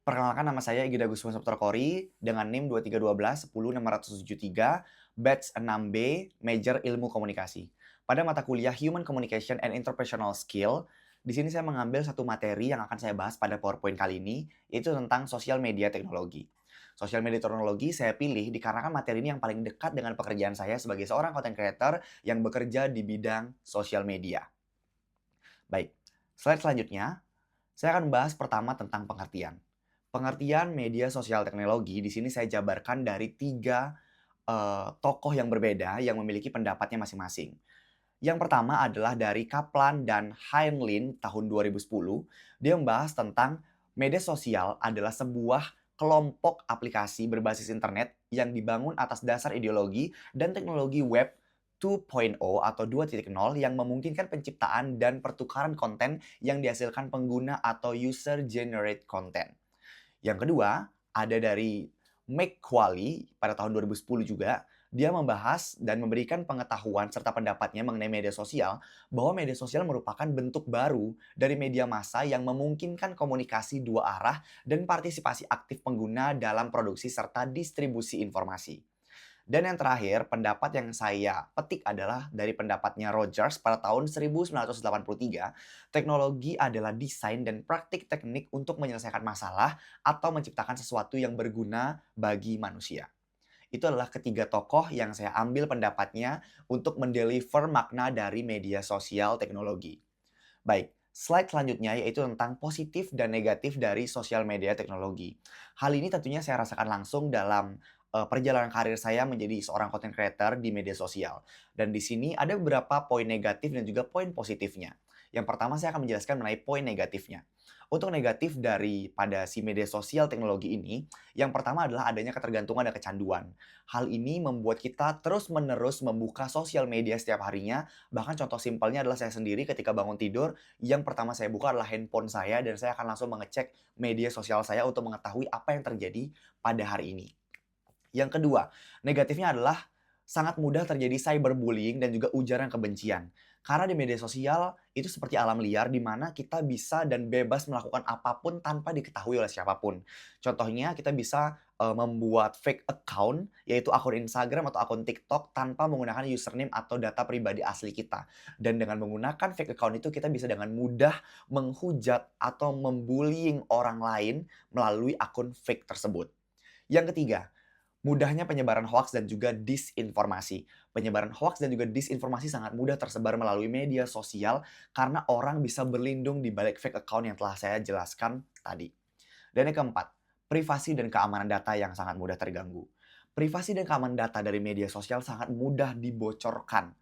Perkenalkan nama saya Igede Agustinus Kori dengan NIM 2312 10673, batch 6B, major Ilmu Komunikasi. Pada mata kuliah Human Communication and Interpersonal Skill, di sini saya mengambil satu materi yang akan saya bahas pada PowerPoint kali ini, yaitu tentang sosial media teknologi. Sosial media teknologi saya pilih dikarenakan materi ini yang paling dekat dengan pekerjaan saya sebagai seorang content creator yang bekerja di bidang sosial media. Baik, slide selanjutnya, saya akan membahas pertama tentang pengertian. Pengertian media sosial teknologi di sini saya jabarkan dari tiga tokoh yang berbeda yang memiliki pendapatnya masing-masing. Yang pertama adalah dari Kaplan dan Heinlein tahun 2010. Dia membahas tentang media sosial adalah sebuah kelompok aplikasi berbasis internet yang dibangun atas dasar ideologi dan teknologi web 2.0 atau 2.0 yang memungkinkan penciptaan dan pertukaran konten yang dihasilkan pengguna atau user generate content. Yang kedua, ada dari McQually pada tahun 2010 juga. Dia membahas dan memberikan pengetahuan serta pendapatnya mengenai media sosial bahwa media sosial merupakan bentuk baru dari media massa yang memungkinkan komunikasi dua arah dan partisipasi aktif pengguna dalam produksi serta distribusi informasi. Dan yang terakhir, pendapat yang saya petik adalah dari pendapatnya Rogers pada tahun 1983, teknologi adalah desain dan praktik teknik untuk menyelesaikan masalah atau menciptakan sesuatu yang berguna bagi manusia. Itu adalah ketiga tokoh yang saya ambil pendapatnya untuk mendeliver makna dari media sosial teknologi. Baik, slide selanjutnya yaitu tentang positif dan negatif dari sosial media teknologi. Hal ini tentunya saya rasakan langsung dalam perjalanan karir saya menjadi seorang content creator di media sosial. Dan di sini ada beberapa poin negatif dan juga poin positifnya. Yang pertama saya akan menjelaskan mengenai poin negatifnya. Untuk negatif daripada si media sosial teknologi ini, yang pertama adalah adanya ketergantungan dan kecanduan. Hal ini membuat kita terus-menerus membuka sosial media setiap harinya. Bahkan contoh simpelnya adalah saya sendiri ketika bangun tidur, yang pertama saya buka adalah handphone saya dan saya akan langsung mengecek media sosial saya untuk mengetahui apa yang terjadi pada hari ini. Yang kedua, negatifnya adalah sangat mudah terjadi cyberbullying dan juga ujaran kebencian. Karena di media sosial itu seperti alam liar di mana kita bisa dan bebas melakukan apapun tanpa diketahui oleh siapapun. Contohnya kita bisa membuat fake account, yaitu akun Instagram atau akun TikTok tanpa menggunakan username atau data pribadi asli kita. Dan dengan menggunakan fake account itu kita bisa dengan mudah menghujat atau membullying orang lain melalui akun fake tersebut. Yang ketiga, mudahnya penyebaran hoaks dan juga disinformasi. Penyebaran hoaks dan juga disinformasi sangat mudah tersebar melalui media sosial karena orang bisa berlindung di balik fake account yang telah saya jelaskan tadi. Dan yang keempat, privasi dan keamanan data yang sangat mudah terganggu. Privasi dan keamanan data dari media sosial sangat mudah dibocorkan.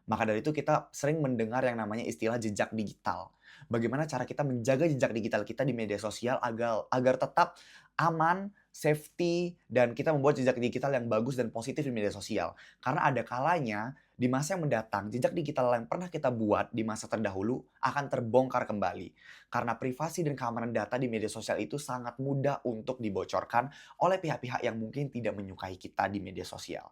Maka dari itu kita sering mendengar yang namanya istilah jejak digital. Bagaimana cara kita menjaga jejak digital kita di media sosial agar tetap aman, safety, dan kita membuat jejak digital yang bagus dan positif di media sosial. Karena ada kalanya di masa yang mendatang, jejak digital yang pernah kita buat di masa terdahulu akan terbongkar kembali. Karena privasi dan keamanan data di media sosial itu sangat mudah untuk dibocorkan oleh pihak-pihak yang mungkin tidak menyukai kita di media sosial.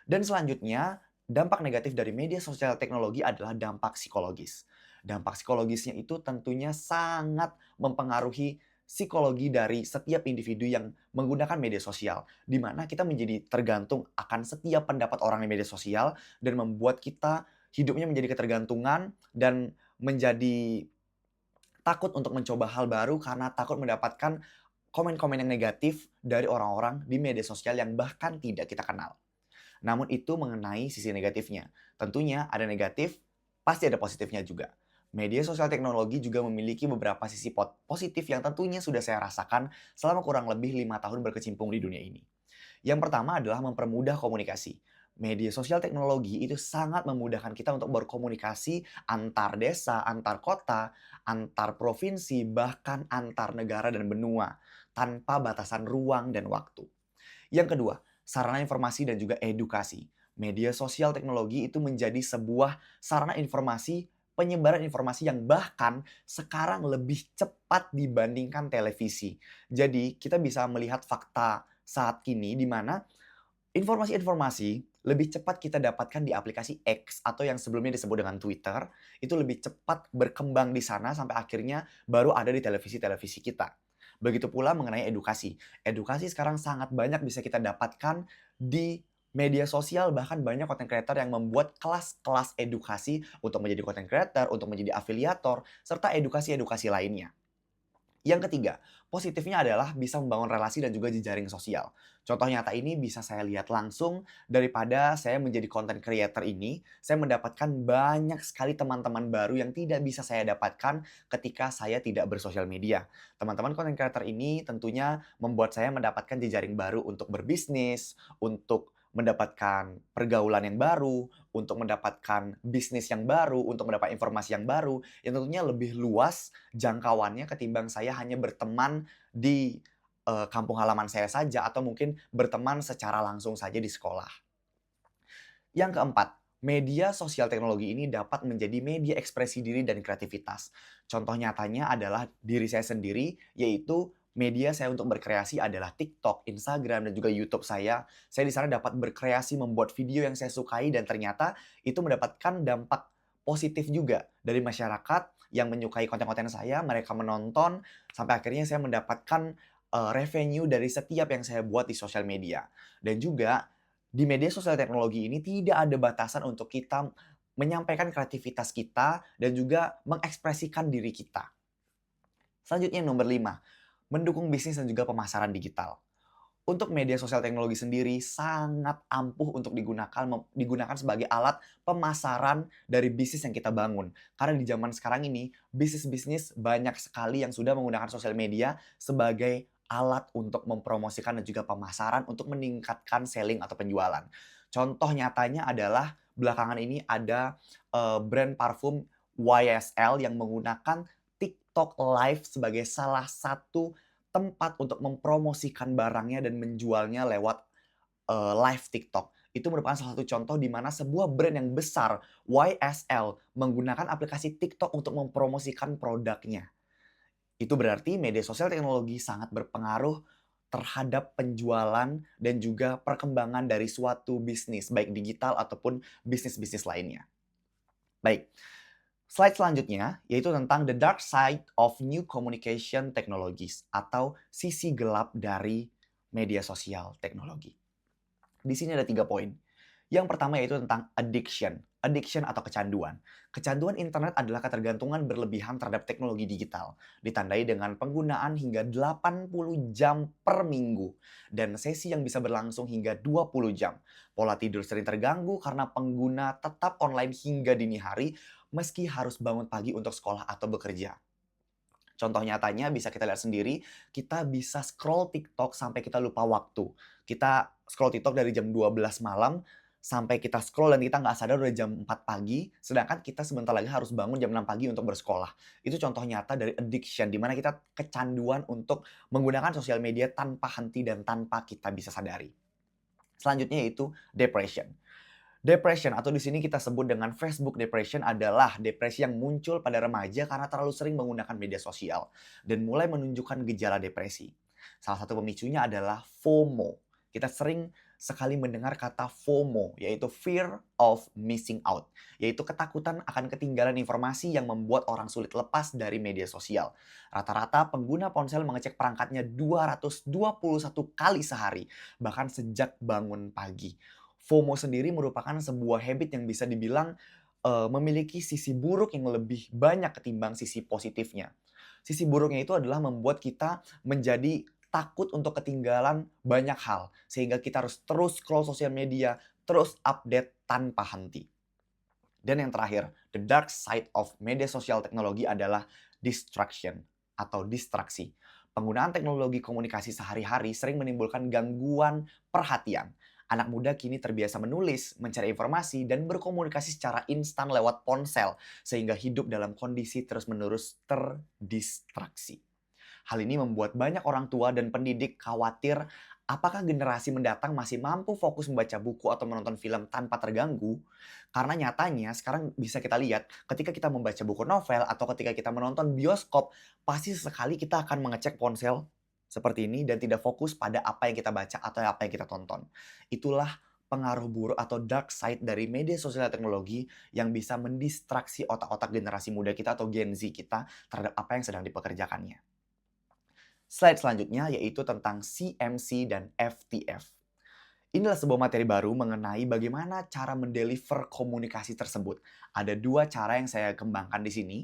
Dan selanjutnya, dampak negatif dari media sosial teknologi adalah dampak psikologis. Dampak psikologisnya itu tentunya sangat mempengaruhi psikologi dari setiap individu yang menggunakan media sosial, di mana kita menjadi tergantung akan setiap pendapat orang di media sosial dan membuat kita hidupnya menjadi ketergantungan dan menjadi takut untuk mencoba hal baru karena takut mendapatkan komen-komen yang negatif dari orang-orang di media sosial yang bahkan tidak kita kenal. Namun itu mengenai sisi negatifnya. Tentunya ada negatif, pasti ada positifnya juga. Media sosial teknologi juga memiliki beberapa sisi positif yang tentunya sudah saya rasakan selama kurang lebih 5 tahun berkecimpung di dunia ini. Yang pertama adalah mempermudah komunikasi. Media sosial teknologi itu sangat memudahkan kita untuk berkomunikasi antar desa, antar kota, antar provinsi, bahkan antar negara dan benua, tanpa batasan ruang dan waktu. Yang kedua, sarana informasi dan juga edukasi. Media sosial teknologi itu menjadi sebuah sarana informasi, penyebaran informasi yang bahkan sekarang lebih cepat dibandingkan televisi. Jadi, kita bisa melihat fakta saat kini di mana informasi-informasi lebih cepat kita dapatkan di aplikasi X atau yang sebelumnya disebut dengan Twitter, itu lebih cepat berkembang di sana sampai akhirnya baru ada di televisi-televisi kita. Begitu pula mengenai edukasi. Edukasi sekarang sangat banyak bisa kita dapatkan di media sosial, bahkan banyak content creator yang membuat kelas-kelas edukasi untuk menjadi content creator, untuk menjadi afiliator, serta edukasi-edukasi lainnya. Yang ketiga, positifnya adalah bisa membangun relasi dan juga jejaring sosial. Contoh nyata ini bisa saya lihat langsung daripada saya menjadi content creator ini, saya mendapatkan banyak sekali teman-teman baru yang tidak bisa saya dapatkan ketika saya tidak bersosial media. Teman-teman content creator ini tentunya membuat saya mendapatkan jejaring baru untuk berbisnis, untuk mendapatkan pergaulan yang baru, untuk mendapatkan bisnis yang baru, untuk mendapat informasi yang baru, yang tentunya lebih luas jangkauannya ketimbang saya hanya berteman di, kampung halaman saya saja atau mungkin berteman secara langsung saja di sekolah. Yang keempat, media sosial teknologi ini dapat menjadi media ekspresi diri dan kreativitas. Contoh nyatanya adalah diri saya sendiri, yaitu media saya untuk berkreasi adalah TikTok, Instagram, dan juga YouTube saya. Saya di sana dapat berkreasi membuat video yang saya sukai dan ternyata itu mendapatkan dampak positif juga dari masyarakat yang menyukai konten-konten saya, mereka menonton, sampai akhirnya saya mendapatkan, revenue dari setiap yang saya buat di sosial media. Dan juga di media sosial teknologi ini tidak ada batasan untuk kita menyampaikan kreativitas kita dan juga mengekspresikan diri kita. Selanjutnya nomor 5, mendukung bisnis dan juga pemasaran digital. Untuk media sosial teknologi sendiri sangat ampuh untuk digunakan sebagai alat pemasaran dari bisnis yang kita bangun. Karena di zaman sekarang ini, bisnis-bisnis banyak sekali yang sudah menggunakan sosial media sebagai alat untuk mempromosikan dan juga pemasaran untuk meningkatkan selling atau penjualan. Contoh nyatanya adalah belakangan ini ada, brand parfum YSL yang menggunakan TikTok Live sebagai salah satu tempat untuk mempromosikan barangnya dan menjualnya lewat, live TikTok. Itu merupakan salah satu contoh di mana sebuah brand yang besar, YSL, menggunakan aplikasi TikTok untuk mempromosikan produknya. Itu berarti media sosial teknologi sangat berpengaruh terhadap penjualan dan juga perkembangan dari suatu bisnis, baik digital ataupun bisnis-bisnis lainnya. Baik, slide selanjutnya yaitu tentang the dark side of new communication technologies atau sisi gelap dari media sosial teknologi. Di sini ada 3 poin. Yang pertama yaitu tentang addiction. Addiction atau kecanduan. Kecanduan internet adalah ketergantungan berlebihan terhadap teknologi digital. Ditandai dengan penggunaan hingga 80 jam per minggu. Dan sesi yang bisa berlangsung hingga 20 jam. Pola tidur sering terganggu karena pengguna tetap online hingga dini hari meski harus bangun pagi untuk sekolah atau bekerja. Contoh nyatanya bisa kita lihat sendiri, kita bisa scroll TikTok sampai kita lupa waktu. Kita scroll TikTok dari jam 12 malam sampai kita scroll dan kita nggak sadar udah jam 4 pagi, sedangkan kita sebentar lagi harus bangun jam 6 pagi untuk bersekolah. Itu contoh nyata dari addiction, di mana kita kecanduan untuk menggunakan sosial media tanpa henti dan tanpa kita bisa sadari. Selanjutnya yaitu depression. Depression atau di sini kita sebut dengan Facebook depression adalah depresi yang muncul pada remaja karena terlalu sering menggunakan media sosial dan mulai menunjukkan gejala depresi. Salah satu pemicunya adalah FOMO. Kita sering sekali mendengar kata FOMO, yaitu fear of missing out, yaitu ketakutan akan ketinggalan informasi yang membuat orang sulit lepas dari media sosial. Rata-rata pengguna ponsel mengecek perangkatnya 221 kali sehari, bahkan sejak bangun pagi. FOMO sendiri merupakan sebuah habit yang bisa dibilang, memiliki sisi buruk yang lebih banyak ketimbang sisi positifnya. Sisi buruknya itu adalah membuat kita menjadi takut untuk ketinggalan banyak hal, sehingga kita harus terus scroll sosial media, terus update tanpa henti. Dan yang terakhir, the dark side of media sosial teknologi adalah distraction atau distraksi. Penggunaan teknologi komunikasi sehari-hari sering menimbulkan gangguan perhatian. Anak muda kini terbiasa menulis, mencari informasi, dan berkomunikasi secara instan lewat ponsel, sehingga hidup dalam kondisi terus-menerus terdistraksi. Hal ini membuat banyak orang tua dan pendidik khawatir apakah generasi mendatang masih mampu fokus membaca buku atau menonton film tanpa terganggu. Karena nyatanya sekarang bisa kita lihat ketika kita membaca buku novel atau ketika kita menonton bioskop, pasti sekali kita akan mengecek ponsel seperti ini dan tidak fokus pada apa yang kita baca atau apa yang kita tonton. Itulah pengaruh buruk atau dark side dari media sosial dan teknologi yang bisa mendistraksi otak-otak generasi muda kita atau Gen Z kita terhadap apa yang sedang dipekerjakannya. Slide selanjutnya yaitu tentang CMC dan FTF. Inilah sebuah materi baru mengenai bagaimana cara mendeliver komunikasi tersebut. Ada dua cara yang saya kembangkan di sini,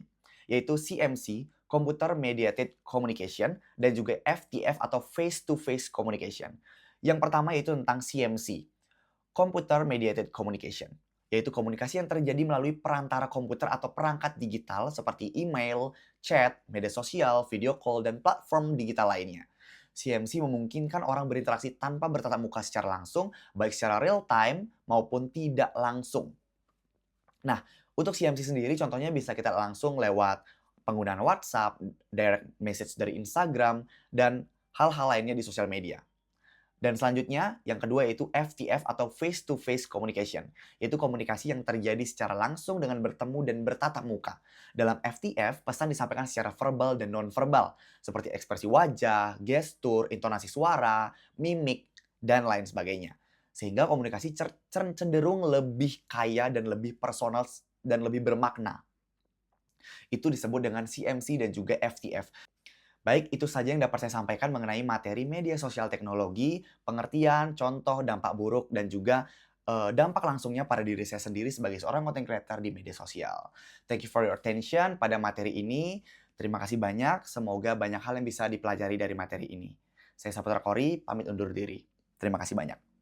yaitu CMC, Computer Mediated Communication, dan juga FTF atau Face to Face Communication. Yang pertama yaitu tentang CMC, Computer Mediated Communication, yaitu komunikasi yang terjadi melalui perantara komputer atau perangkat digital seperti email, chat, media sosial, video call, dan platform digital lainnya. CMC memungkinkan orang berinteraksi tanpa bertatap muka secara langsung, baik secara real time maupun tidak langsung. Nah, untuk CMC sendiri contohnya bisa kita langsung lewat penggunaan WhatsApp, direct message dari Instagram, dan hal-hal lainnya di sosial media. Dan selanjutnya, yang kedua yaitu FTF atau Face to Face Communication, yaitu komunikasi yang terjadi secara langsung dengan bertemu dan bertatap muka. Dalam FTF, pesan disampaikan secara verbal dan non-verbal, seperti ekspresi wajah, gestur, intonasi suara, mimik, dan lain sebagainya. Sehingga komunikasi cenderung lebih kaya dan lebih personal dan lebih bermakna. Itu disebut dengan CMC dan juga FTF. Baik, itu saja yang dapat saya sampaikan mengenai materi media sosial teknologi, pengertian, contoh, dampak buruk, dan juga dampak langsungnya pada diri saya sendiri sebagai seorang content creator di media sosial. Thank you for your attention pada materi ini. Terima kasih banyak. Semoga banyak hal yang bisa dipelajari dari materi ini. Saya Saputra Kori, pamit undur diri. Terima kasih banyak.